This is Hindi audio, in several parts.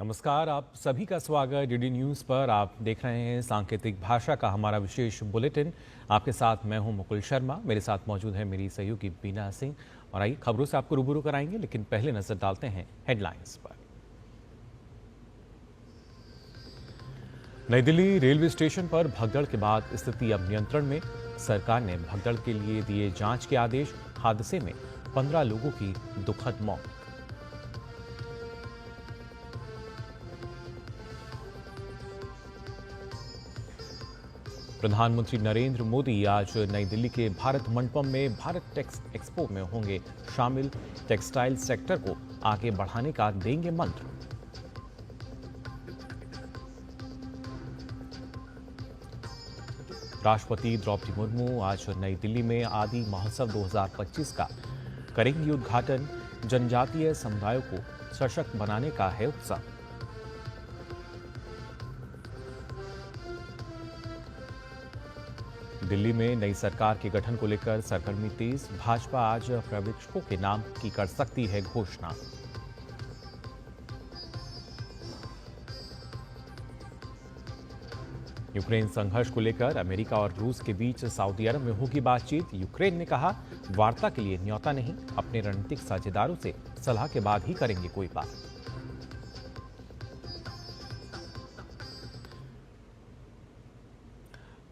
नमस्कार, आप सभी का स्वागत डीडी न्यूज़ पर। आप देख रहे हैं सांकेतिक भाषा का हमारा विशेष बुलेटिन। आपके साथ मैं हूं मुकुल शर्मा, मेरे साथ मौजूद है मेरी सहयोगी बीना सिंह। और आइए खबरों से आपको रूबरू कराएंगे, लेकिन पहले नजर डालते हैं हेडलाइंस पर। नई दिल्ली रेलवे स्टेशन पर भगदड़ के बाद स्थिति अब नियंत्रण में। सरकार ने भगदड़ के लिए दिए जांच के आदेश। हादसे में 15 लोगों की दुखद मौत। प्रधानमंत्री नरेंद्र मोदी आज नई दिल्ली के भारत मंडपम में भारत टेक्स एक्सपो में होंगे शामिल। टेक्सटाइल सेक्टर को आगे बढ़ाने का देंगे मंत्र। राष्ट्रपति द्रौपदी मुर्मू आज नई दिल्ली में आदि महोत्सव 2025 का करेंगी उद्घाटन। जनजातीय समुदायों को सशक्त बनाने का है उत्साह। दिल्ली में नई सरकार के गठन को लेकर सरगर्मी तेज। भाजपा आज पर्यवेक्षकों के नाम की कर सकती है घोषणा। यूक्रेन संघर्ष को लेकर अमेरिका और रूस के बीच सऊदी अरब में होगी बातचीत। यूक्रेन ने कहा, वार्ता के लिए न्योता नहीं, अपने रणनीतिक साझेदारों से सलाह के बाद ही करेंगे कोई बात।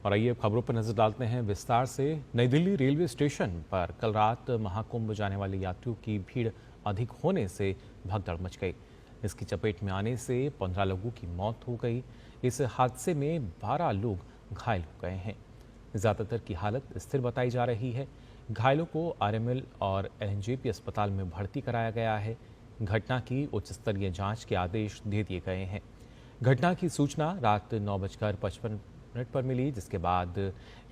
और आइए खबरों पर नजर डालते हैं विस्तार से। नई दिल्ली रेलवे स्टेशन पर कल रात महाकुंभ जाने वाले यात्रियों की भीड़ अधिक होने से भगदड़ मच गई। इसकी चपेट में आने से 15 लोगों की मौत हो गई। इस हादसे में 12 लोग घायल हो गए हैं। ज़्यादातर की हालत स्थिर बताई जा रही है। घायलों को आरएमएल और एलएनजेपी अस्पताल में भर्ती कराया गया है। घटना की उच्च स्तरीय जांच के आदेश दे दिए गए हैं। घटना की सूचना रात 9:55 पर मिली, जिसके बाद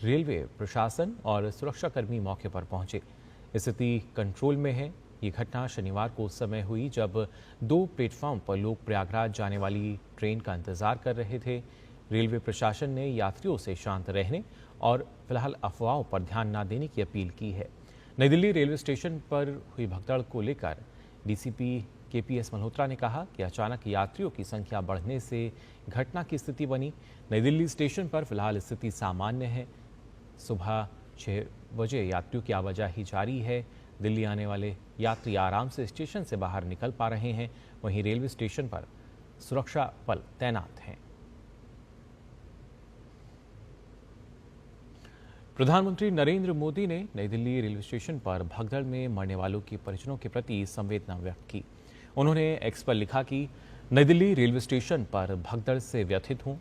रेलवे प्रशासन और सुरक्षाकर्मी मौके पर पहुंचे। स्थिति कंट्रोल में है। ये घटना शनिवार को उस समय हुई जब 2 प्लेटफॉर्म पर लोग प्रयागराज जाने वाली ट्रेन का इंतजार कर रहे थे। रेलवे प्रशासन ने यात्रियों से शांत रहने और फिलहाल अफवाहों पर ध्यान न देने की अपील की है। नई दिल्ली रेलवे स्टेशन पर हुई भगदड़ को लेकर डीसीपी केपीएस मल्होत्रा ने कहा कि अचानक यात्रियों की संख्या बढ़ने से घटना की स्थिति बनी। नई दिल्ली स्टेशन पर फिलहाल स्थिति सामान्य है। सुबह 6 बजे यात्रियों की आवाजाही जारी है। दिल्ली आने वाले यात्री आराम से स्टेशन से बाहर निकल पा रहे हैं। वहीं रेलवे स्टेशन पर सुरक्षा बल तैनात हैं। प्रधानमंत्री नरेंद्र मोदी ने नई दिल्ली रेलवे स्टेशन पर भगदड़ में मरने वालों के परिजनों के प्रति संवेदना व्यक्त की। उन्होंने एक्स पर लिखा कि नई दिल्ली रेलवे स्टेशन पर भगदड़ से व्यथित हूं।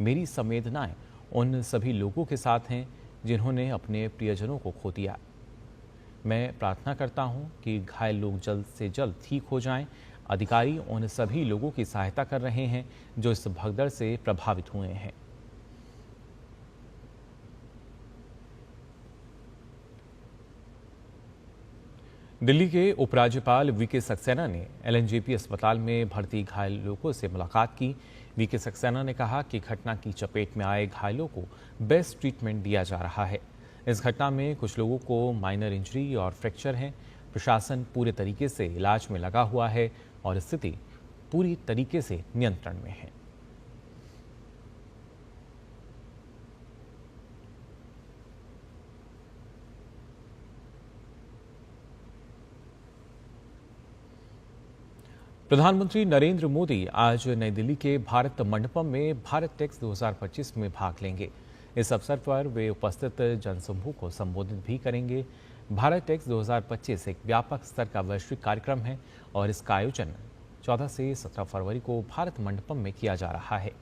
मेरी संवेदनाएं उन सभी लोगों के साथ हैं जिन्होंने अपने प्रियजनों को खो दिया। मैं प्रार्थना करता हूं कि घायल लोग जल्द से जल्द ठीक हो जाएं। अधिकारी उन सभी लोगों की सहायता कर रहे हैं जो इस भगदड़ से प्रभावित हुए हैं। दिल्ली के उपराज्यपाल वीके सक्सेना ने एलएनजेपी अस्पताल में भर्ती घायल लोगों से मुलाकात की। वीके सक्सेना ने कहा कि घटना की चपेट में आए घायलों को बेस्ट ट्रीटमेंट दिया जा रहा है। इस घटना में कुछ लोगों को माइनर इंजरी और फ्रैक्चर है। प्रशासन पूरे तरीके से इलाज में लगा हुआ है और स्थिति पूरी तरीके से नियंत्रण में है। प्रधानमंत्री नरेंद्र मोदी आज नई दिल्ली के भारत मंडपम में भारत टेक्स 2025 में भाग लेंगे। इस अवसर पर वे उपस्थित जनसमूह को संबोधित भी करेंगे। भारत टेक्स 2025 एक व्यापक स्तर का वैश्विक कार्यक्रम है और इसका आयोजन 14 से 17 फरवरी को भारत मंडपम में किया जा रहा है।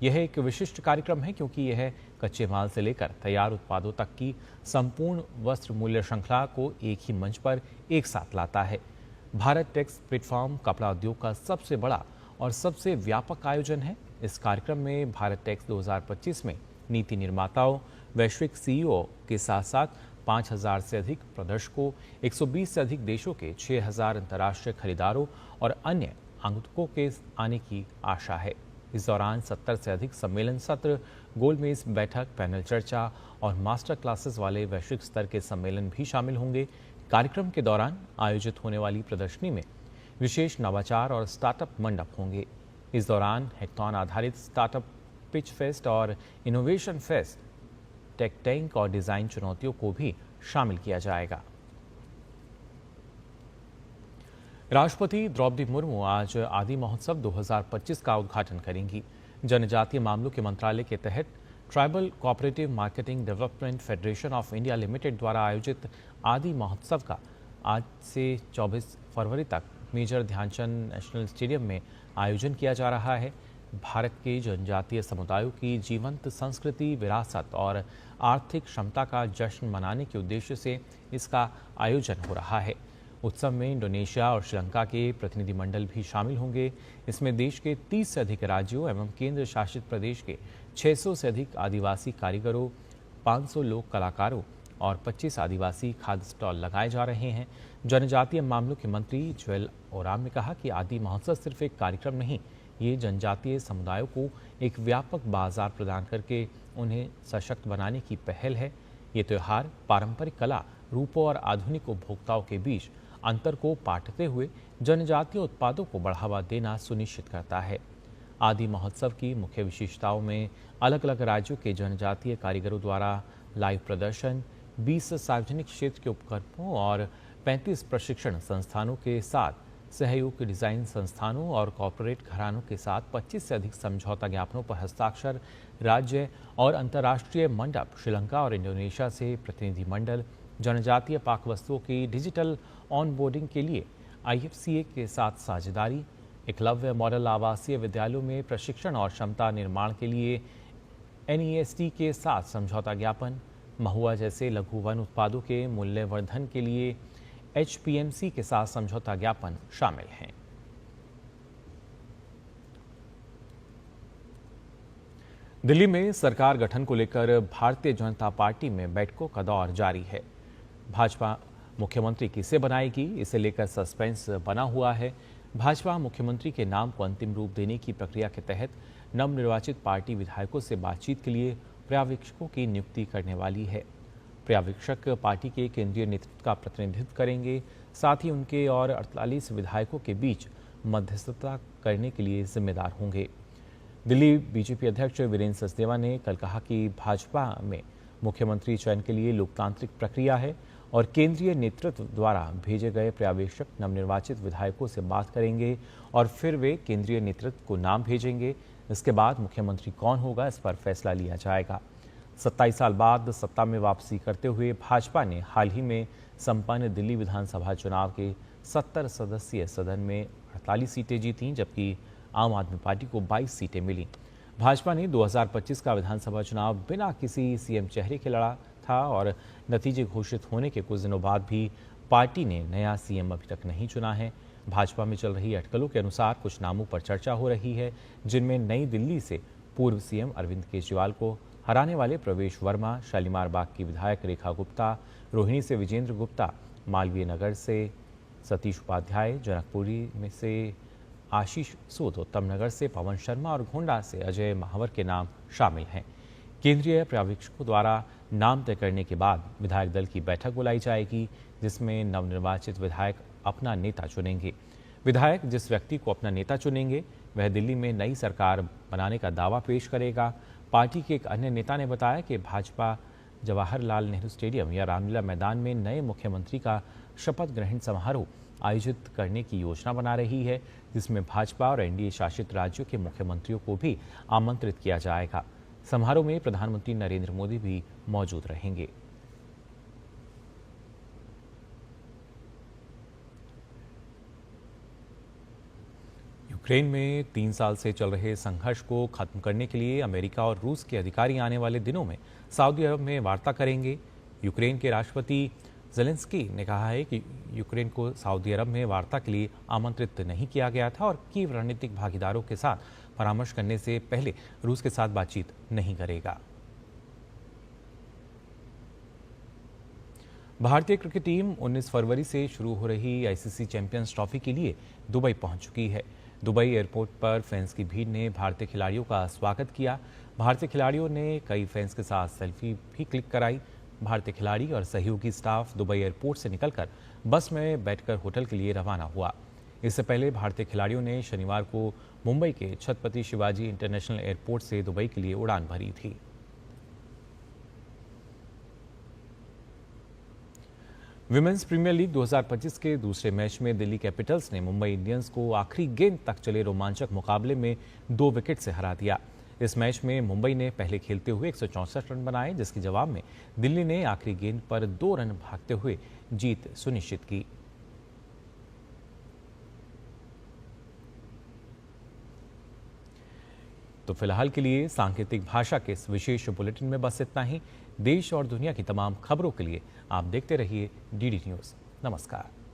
यह एक विशिष्ट कार्यक्रम है क्योंकि यह कच्चे माल से लेकर तैयार उत्पादों तक की संपूर्ण वस्त्र मूल्य श्रृंखला को एक ही मंच पर एक साथ लाता है। भारत टेक्स प्लेटफॉर्म कपड़ा उद्योग का सबसे बड़ा और सबसे व्यापक आयोजन है। इस कार्यक्रम में भारत टेक्स 2025 में नीति निर्माताओं, वैश्विक सीईओ के साथ साथ 5000 से अधिक प्रदर्शकों, 120 से अधिक देशों के 6000 अंतर्राष्ट्रीय खरीदारों और अन्य आगंतुकों के आने की आशा है। इस दौरान 70 से अधिक सम्मेलन सत्र, गोलमेज बैठक, पैनल चर्चा और मास्टर क्लासेस वाले वैश्विक स्तर के सम्मेलन भी शामिल होंगे। कार्यक्रम के दौरान आयोजित होने वाली प्रदर्शनी में विशेष नवाचार और स्टार्टअप मंडप होंगे। इस दौरान हैकाथॉन आधारित स्टार्टअप पिच फेस्ट और इनोवेशन फेस्ट, टेक टैंक और डिजाइन चुनौतियों को भी शामिल किया जाएगा। राष्ट्रपति द्रौपदी मुर्मू आज आदि महोत्सव 2025 का उद्घाटन करेंगी। जनजातीय मामलों के मंत्रालय के तहत tribal cooperative marketing development federation of India limited द्वारा आयोजित आदि महोत्सव का आज से 24 फरवरी तक मेजर ध्यानचंद नेशनल स्टेडियम में आयोजन किया जा रहा है। भारत के जनजातीय समुदायों की जीवंत संस्कृति, विरासत और आर्थिक क्षमता का जश्न मनाने के उद्देश्य से इसका आयोजन हो रहा है। उत्सव में इंडोनेशिया और श्रीलंका के प्रतिनिधिमंडल भी शामिल होंगे। इसमें देश के 30 से अधिक राज्यों एवं केंद्र शासित प्रदेश के 600 से अधिक आदिवासी कारीगरों, 500 लोक कलाकारों और 25 आदिवासी खाद्य स्टॉल लगाए जा रहे हैं। जनजातीय मामलों के मंत्री जुएल ओराम ने कहा कि आदि महोत्सव सिर्फ एक कार्यक्रम नहीं, ये जनजातीय समुदायों को एक व्यापक बाजार प्रदान करके उन्हें सशक्त बनाने की पहल है। ये त्यौहार पारंपरिक कला, रूपों और आधुनिक उपभोक्ताओं के बीच अंतर को पाटते हुए जनजातीय उत्पादों को बढ़ावा देना सुनिश्चित करता है। आदि महोत्सव की मुख्य विशेषताओं में अलग अलग राज्यों के जनजातीय कारीगरों द्वारा लाइव प्रदर्शन, 20 सार्वजनिक क्षेत्र के उपक्रमों और 35 प्रशिक्षण संस्थानों के साथ सहयोग के डिजाइन संस्थानों और कॉरपोरेट घरानों के साथ 25 से अधिक समझौता ज्ञापनों पर हस्ताक्षर, राज्य और अंतर्राष्ट्रीय मंडप, श्रीलंका और इंडोनेशिया से प्रतिनिधिमंडल, जनजातीय पाक वस्तुओं की डिजिटल ऑनबोर्डिंग के लिए IFCA के साथ साझेदारी, एकलव्य मॉडल आवासीय विद्यालयों में प्रशिक्षण और क्षमता निर्माण के लिए NEST के साथ समझौता ज्ञापन, महुआ जैसे लघु वन उत्पादों के मूल्यवर्धन के लिए HPMC के साथ समझौता ज्ञापन शामिल हैं। दिल्ली में सरकार गठन को लेकर भारतीय जनता पार्टी में बैठकों का दौर जारी है। भाजपा मुख्यमंत्री किसे बनाएगी, इसे लेकर सस्पेंस बना हुआ है। भाजपा मुख्यमंत्री के नाम को अंतिम रूप देने की प्रक्रिया के तहत नवनिर्वाचित पार्टी विधायकों से बातचीत के लिए पर्यवेक्षकों की नियुक्ति करने वाली है। पर्यवेक्षक पार्टी के केंद्रीय नेतृत्व का प्रतिनिधित्व करेंगे, साथ ही उनके और 48 विधायकों के बीच मध्यस्थता करने के लिए जिम्मेदार होंगे। दिल्ली बीजेपी अध्यक्ष वीरेंद्र सचदेवा ने कल कहा कि भाजपा में मुख्यमंत्री चयन के लिए लोकतांत्रिक प्रक्रिया है और केंद्रीय नेतृत्व द्वारा भेजे गए पर्यवेक्षक नवनिर्वाचित विधायकों से बात करेंगे और फिर वे केंद्रीय नेतृत्व को नाम भेजेंगे। इसके बाद मुख्यमंत्री कौन होगा, इस पर फैसला लिया जाएगा। 27 साल बाद सत्ता में वापसी करते हुए भाजपा ने हाल ही में संपन्न दिल्ली विधानसभा चुनाव के 70 सदस्यीय सदन में 48 सीटें जीतीं, जबकि आम आदमी पार्टी को 22 सीटें मिलीं। भाजपा ने 2025 का विधानसभा चुनाव बिना किसी सीएम चेहरे के लड़ा था और नतीजे घोषित होने के कुछ दिनों बाद भी पार्टी ने नया सीएम अभी तक नहीं चुना है। भाजपा में चल रही अटकलों के अनुसार कुछ नामों पर चर्चा हो रही है, जिनमें नई दिल्ली से पूर्व सीएम अरविंद केजरीवाल को हराने वाले प्रवेश वर्मा, शालीमार बाग की विधायक रेखा गुप्ता, रोहिणी से विजेंद्र गुप्ता, मालवीय नगर से सतीश उपाध्याय, जनकपुरी में से आशीष सूद, उत्तम नगर से पवन शर्मा और गोंडा से अजय महावर के नाम शामिल हैं। केंद्रीय पर्यवेक्षकों द्वारा नाम तय करने के बाद विधायक दल की बैठक बुलाई जाएगी, जिसमें नवनिर्वाचित विधायक अपना नेता चुनेंगे। विधायक जिस व्यक्ति को अपना नेता चुनेंगे वह दिल्ली में नई सरकार बनाने का दावा पेश करेगा। पार्टी के एक अन्य नेता ने बताया कि भाजपा जवाहरलाल नेहरू स्टेडियम या रामलीला मैदान में नए मुख्यमंत्री का शपथ ग्रहण समारोह आयोजित करने की योजना बना रही है, जिसमें भाजपा और एनडीए शासित राज्यों के मुख्यमंत्रियों को भी आमंत्रित किया जाएगा। समारोह में प्रधानमंत्री नरेंद्र मोदी भी मौजूद रहेंगे। यूक्रेन में 3 साल से चल रहे संघर्ष को खत्म करने के लिए अमेरिका और रूस के अधिकारी आने वाले दिनों में सऊदी अरब में वार्ता करेंगे। यूक्रेन के राष्ट्रपति ज़ेलेंस्की ने कहा है कि यूक्रेन को सऊदी अरब में वार्ता के लिए आमंत्रित नहीं किया गया था और कीव रणनीतिक भागीदारों के साथ परामर्श करने से पहले रूस के साथ बातचीत नहीं करेगा। भारतीय क्रिकेट टीम 19 फरवरी से शुरू हो रही आईसीसी चैंपियंस ट्रॉफी के लिए दुबई पहुंच चुकी है। दुबई एयरपोर्ट पर फैंस की भीड़ ने भारतीय खिलाड़ियों का स्वागत किया। भारतीय खिलाड़ियों ने कई फैंस के साथ सेल्फी भी क्लिक कराई। भारतीय खिलाड़ी और सहयोगी स्टाफ दुबई एयरपोर्ट से निकलकर बस में बैठकर होटल के लिए रवाना हुआ। इससे पहले भारतीय खिलाड़ियों ने शनिवार को मुंबई के छत्रपति शिवाजी इंटरनेशनल एयरपोर्ट से दुबई के लिए उड़ान भरी थी। विमेंस प्रीमियर लीग 2025 के दूसरे मैच में दिल्ली कैपिटल्स ने मुंबई इंडियंस को आखिरी गेंद तक चले रोमांचक मुकाबले में 2 विकेट से हरा दिया। इस मैच में मुंबई ने पहले खेलते हुए 164 रन बनाए, जिसके जवाब में दिल्ली ने आखिरी गेंद पर 2 रन भागते हुए जीत सुनिश्चित की। तो फिलहाल के लिए सांकेतिक भाषा के इस विशेष बुलेटिन में बस इतना ही। देश और दुनिया की तमाम खबरों के लिए आप देखते रहिए डीडी न्यूज़। नमस्कार।